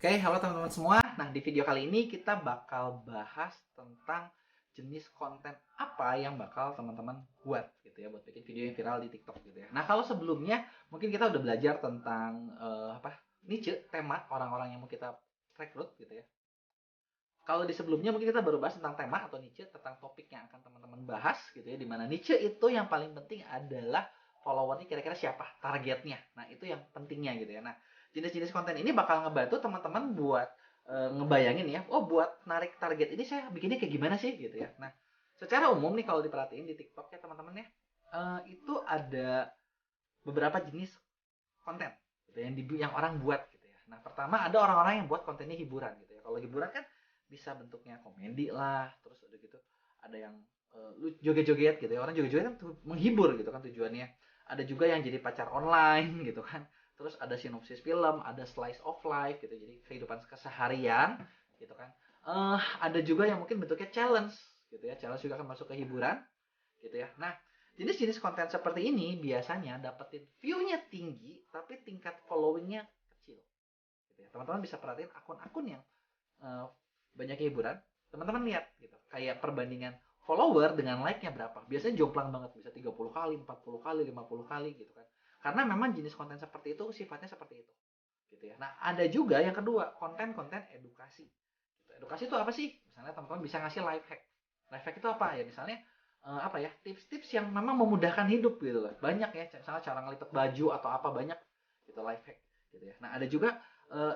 Oke, halo teman-teman semua. Nah, di video kali ini kita bakal bahas tentang jenis konten apa yang bakal teman-teman buat gitu ya, buat bikin video yang viral di TikTok gitu ya. Nah, kalau sebelumnya mungkin kita udah belajar tentang niche, tema orang-orang yang mau kita rekrut gitu ya. Kalau di sebelumnya mungkin kita baru bahas tentang tema atau niche, tentang topik yang akan teman-teman bahas gitu ya, di mana niche itu yang paling penting adalah followernya kira-kira siapa, targetnya. Nah, itu yang pentingnya gitu ya. Nah, jenis-jenis konten ini bakal ngebantu teman-teman buat ngebayangin ya, oh buat narik target ini saya bikinnya kayak gimana sih gitu ya. Nah, secara umum nih kalau diperhatiin di TikTok ya teman-teman ya, itu ada beberapa jenis konten gitu ya, yang orang buat gitu ya. Nah, pertama ada orang-orang yang buat kontennya hiburan gitu ya. Kalau hiburan kan bisa bentuknya komedi lah, terus udah gitu ada yang joget-joget gitu ya. Orang joget-joget kan menghibur gitu kan tujuannya. Ada juga yang jadi pacar online gitu kan. Terus ada sinopsis film, ada slice of life gitu. Jadi kehidupan keseharian gitu kan. Ada juga yang mungkin bentuknya challenge gitu ya. Challenge juga akan masuk ke hiburan gitu ya. Nah, jenis-jenis konten seperti ini biasanya dapetin view-nya tinggi tapi tingkat following-nya kecil gitu ya. Teman-teman bisa perhatiin akun-akun yang uh, banyak hiburan, teman-teman lihat gitu. Kayak perbandingan follower dengan like-nya berapa. Biasanya jomplang banget, bisa 30 kali, 40 kali, 50 kali gitu kan. Karena memang jenis konten seperti itu sifatnya seperti itu. Gitu ya. Nah, ada juga yang kedua, konten-konten edukasi. Gitu. Edukasi itu apa sih? Misalnya teman-teman bisa ngasih life hack. Life hack itu apa ya? Misalnya apa ya, tips-tips yang memang memudahkan hidup gitu loh. Banyak ya, misalnya cara ngelipat baju atau apa banyak gitu life hack gitu ya. Nah, ada juga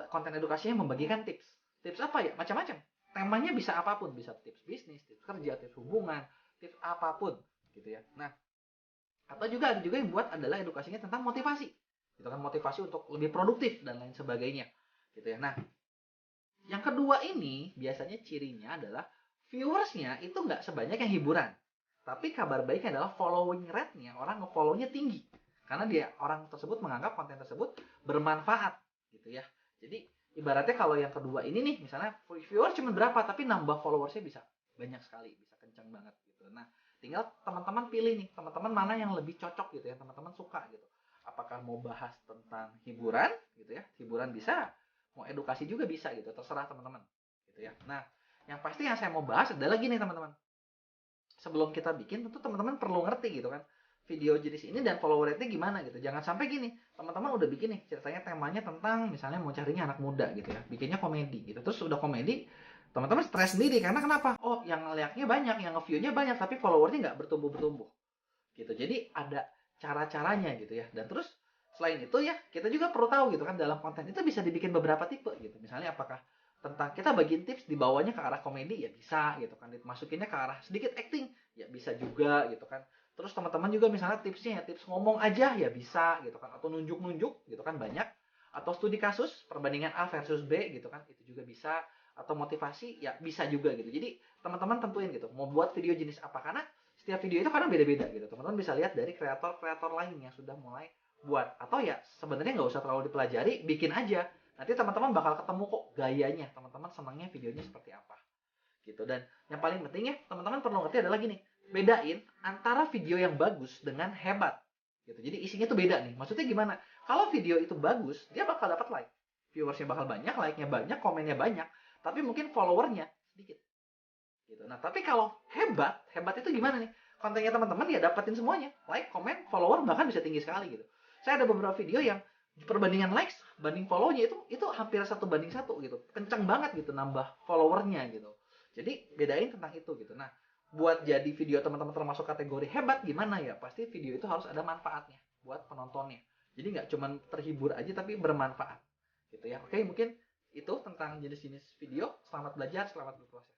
konten edukasinya membagikan tips. Tips apa ya? Macam-macam. Temanya bisa apapun, bisa tips bisnis, tips kerja, tips hubungan, tips apapun gitu ya. Nah, atau juga ada juga yang buat adalah edukasinya tentang motivasi. Gitu kan, motivasi untuk lebih produktif dan lain sebagainya. Gitu ya. Nah, yang kedua ini biasanya cirinya adalah viewersnya itu nggak sebanyak yang hiburan. Tapi kabar baiknya adalah following rate-nya, orang nge-follow-nya tinggi. Karena dia orang tersebut menganggap konten tersebut bermanfaat gitu ya. Jadi ibaratnya kalau yang kedua ini nih, misalnya viewer cuma berapa tapi nambah followersnya bisa banyak sekali, bisa kencang banget gitu. Nah, tinggal teman-teman pilih nih, teman-teman mana yang lebih cocok gitu ya, teman-teman suka gitu. Apakah mau bahas tentang hiburan gitu ya, hiburan bisa, mau edukasi juga bisa gitu, terserah teman-teman gitu ya. Nah, yang pasti yang saya mau bahas adalah gini teman-teman, sebelum kita bikin tentu teman-teman perlu ngerti gitu kan video jenis ini dan follower rate-nya gimana gitu. Jangan sampai gini, teman-teman udah bikin nih ceritanya, temanya tentang misalnya mau carinya anak muda gitu ya, bikinnya komedi gitu, terus udah komedi, teman-teman stres sendiri karena kenapa, oh yang ngeliatnya banyak, yang nge-view-nya banyak tapi followernya nggak bertumbuh-bertumbuh gitu. Jadi ada cara-caranya gitu ya. Dan terus selain itu ya, kita juga perlu tahu gitu kan, dalam konten itu bisa dibikin beberapa tipe gitu. Misalnya apakah tentang kita bagiin tips dibawanya ke arah komedi ya bisa gitu kan, dimasukinnya ke arah sedikit acting ya bisa juga gitu kan. Terus teman-teman juga misalnya tipsnya ya tips ngomong aja ya bisa gitu kan, atau nunjuk-nunjuk gitu kan banyak, atau studi kasus perbandingan A versus B gitu kan, itu juga bisa, atau motivasi ya bisa juga gitu. Jadi teman-teman tentuin gitu mau buat video jenis apa, karena setiap video itu kadang beda-beda gitu. Teman-teman bisa lihat dari kreator-kreator lain yang sudah mulai buat, atau ya sebenarnya nggak usah terlalu dipelajari, bikin aja. Nanti teman-teman bakal ketemu kok gayanya, teman-teman senangnya videonya seperti apa gitu. Dan yang paling penting ya, teman-teman perlu ngerti adalah gini, bedain antara video yang bagus dengan hebat gitu. Jadi isinya tuh beda nih. Maksudnya gimana? Kalau video itu bagus, dia bakal dapat like, viewersnya bakal banyak, like-nya banyak, komennya banyak, tapi mungkin followernya sedikit gitu. Nah, tapi kalau hebat, hebat itu gimana nih? Kontennya teman-teman ya dapetin semuanya, like, komen, follower bahkan bisa tinggi sekali gitu. Saya ada beberapa video yang perbandingan likes banding follow-nya itu hampir 1:1 gitu, kencang banget gitu nambah followernya gitu. Jadi bedain tentang itu gitu. Nah, buat jadi video teman-teman termasuk kategori hebat gimana ya? Pasti video itu harus ada manfaatnya buat penontonnya. Jadi nggak cuma terhibur aja tapi bermanfaat gitu ya. Oke, mungkin itu tentang jenis-jenis video. Selamat belajar, selamat berproses.